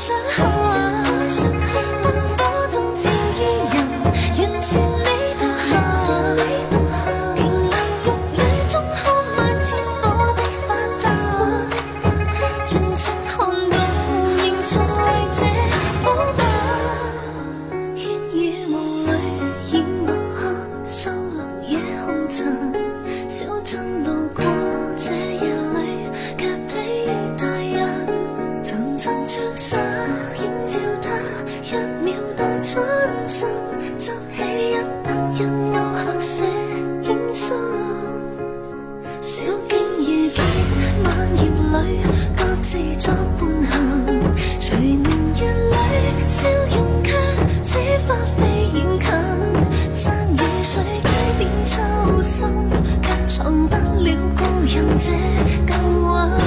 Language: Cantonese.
想燈火中照依人，仍是你獨行。停留玉女中看萬千火的花綻，眾生看到仍在這火把。煙雨霧裏掩墨客，收錄夜紅塵。小鎮路過這夜裏，卻比大人層層着紗映照他，一秒到春心，執起一沓印勾黑色影信。小徑遇見晚葉裏，各自作伴行。隨年月裏，笑容卻似花飛遠近。山與水幾點秋深，卻藏不了故人這舊魂。